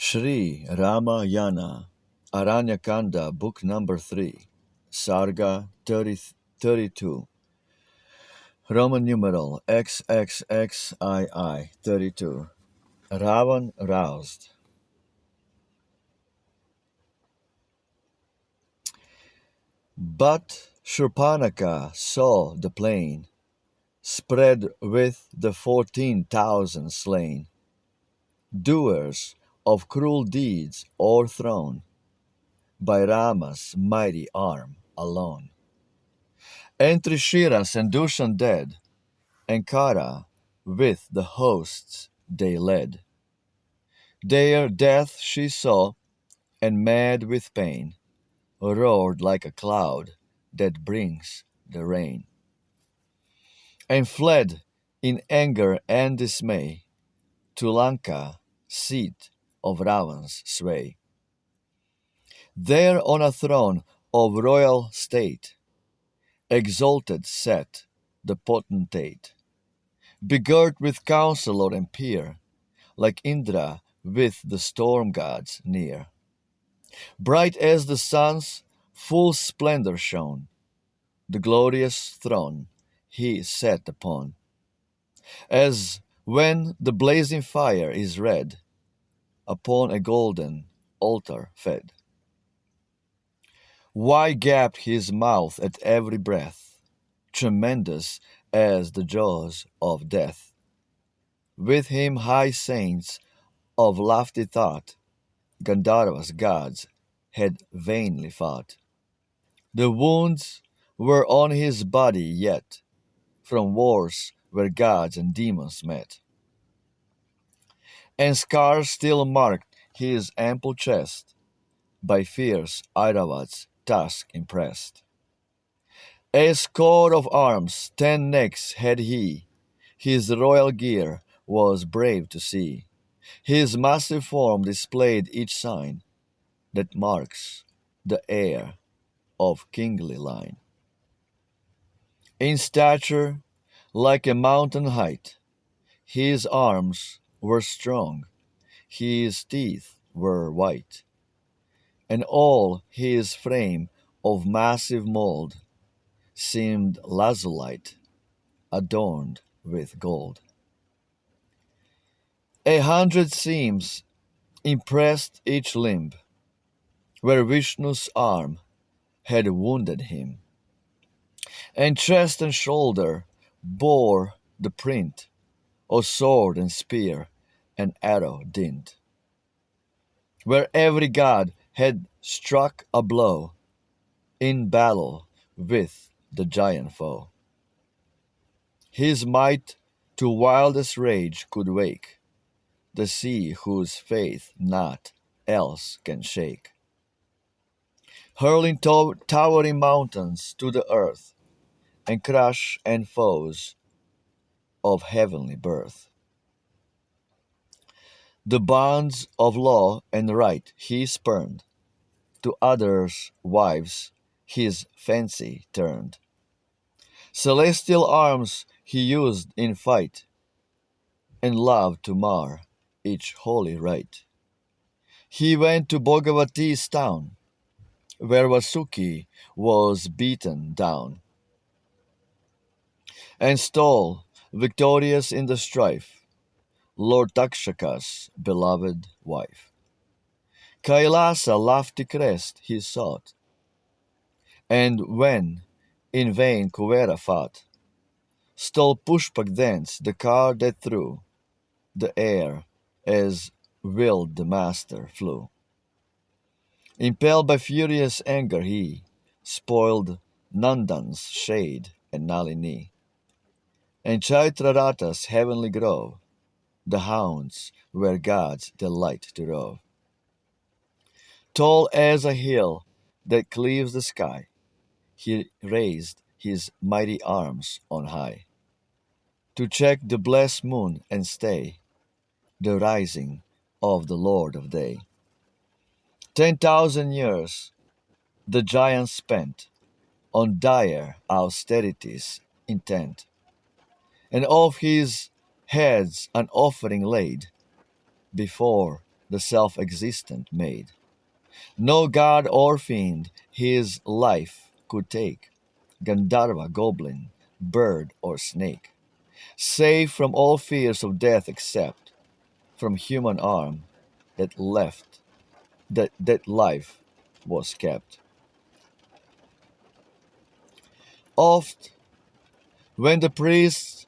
SHRI Ramayana, Aranya Kanda, book number 3, Sarga 32, Roman numeral XXXII 32, RÁVAN roused. But Shurpanaka saw the plain, spread with the 14,000 slain, doers of cruel deeds o'erthrown by Rama's mighty arm alone. And Trishiras and Dushan dead, and Kara with the hosts they led. Their death she saw, and mad with pain, roared like a cloud that brings the rain, and fled in anger and dismay to Lanka, seat of Ravan's sway. There on a throne of royal state, exalted sat the potentate, begirt with counselor and peer, like Indra with the storm gods near. Bright as the sun's full splendor shone, the glorious throne he sat upon, as when the blazing fire is red, upon a golden altar fed. Why gaped his mouth at every breath, tremendous as the jaws of death? With him high saints of lofty thought, Gandharva's gods had vainly fought. The wounds were on his body yet, from wars where gods and demons met, and scars still marked his ample chest, by fierce Airavats task impressed. A score of arms, 10 necks had he, his royal gear was brave to see, his massive form displayed each sign that marks the heir of kingly line. In stature, like a mountain height, his arms were strong, his teeth were white, and all his frame of massive mold seemed lazulite, adorned with gold. 100 seams impressed each limb, where Vishnu's arm had wounded him, and chest and shoulder bore the print of sword and spear and arrow dint, where every god had struck a blow in battle with the giant foe. His might to wildest rage could wake the sea whose faith naught else can shake, hurling towering mountains to the earth, and crush and foes of heavenly birth. The bonds of law and right he spurned, to others' wives his fancy turned. Celestial arms he used in fight, and loved to mar each holy rite. He went to Bhagavati's town, where Vasuki was beaten down, and stole, victorious in the strife, Lord Takshaka's beloved wife. Kailasa lofty crest he sought, and when in vain Kuvera fought, stole Pushpak thence the car that threw the air as willed the master flew. Impelled by furious anger he spoiled Nandan's shade and Nalini, and Chaitrarata's heavenly grove, the hounds where gods delight to rove. Tall as a hill that cleaves the sky, he raised his mighty arms on high, to check the blessed moon and stay the rising of the Lord of Day. 10,000 years the giant spent on dire austerities intent, and of his heads an offering laid before the self-existent made. No god or fiend his life could take, Gandharva, goblin, bird, or snake, safe from all fears of death except from human arm that life was kept. Oft, when the priests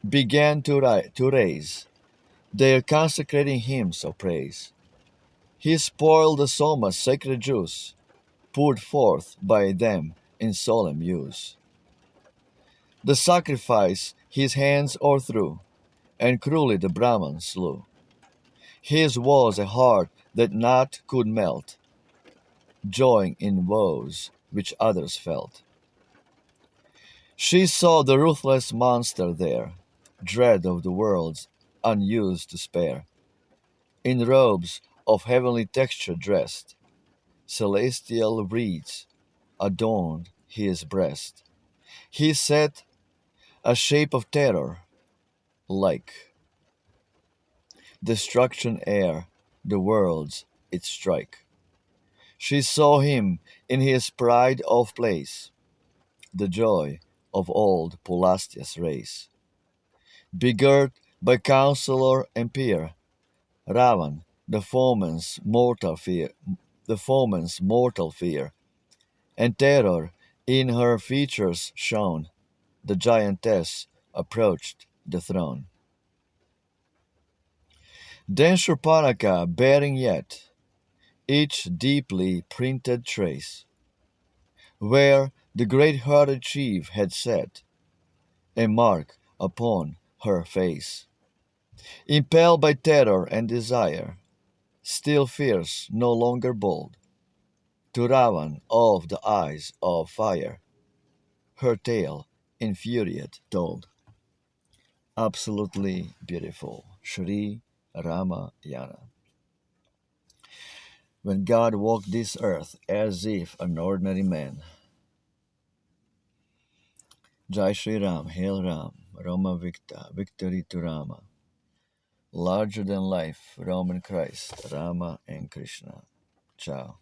began to raise their consecrating hymns of praise, he spoiled the soma's sacred juice, poured forth by them in solemn use. The sacrifice his hands o'erthrew, and cruelly the Brahman slew. His was a heart that not could melt, joying in woes which others felt. She saw the ruthless monster there, dread of the world's unused to spare, in robes of heavenly texture dressed, celestial wreaths adorned his breast. He set a shape of terror, like destruction ere the worlds it strike. She saw him in his pride of place, the joy of old Pulastia's race. Begirt by counselor and peer, Ravan, the foeman's mortal fear, and terror in her features shone, the giantess approached the throne. Then Shurpanaka, bearing yet each deeply printed trace, where the great-hearted chief had set a mark upon her face, impelled by terror and desire, still fierce, no longer bold, to Ravan of the eyes of fire, her tale infuriate told. Absolutely beautiful. Shri Ramayana. When God walked this earth as if an ordinary man. Jai Shri Ram, Hail Ram, Rama Victa, Victory to Rama. Larger than life, Roman Christ, Rama and Krishna. Ciao.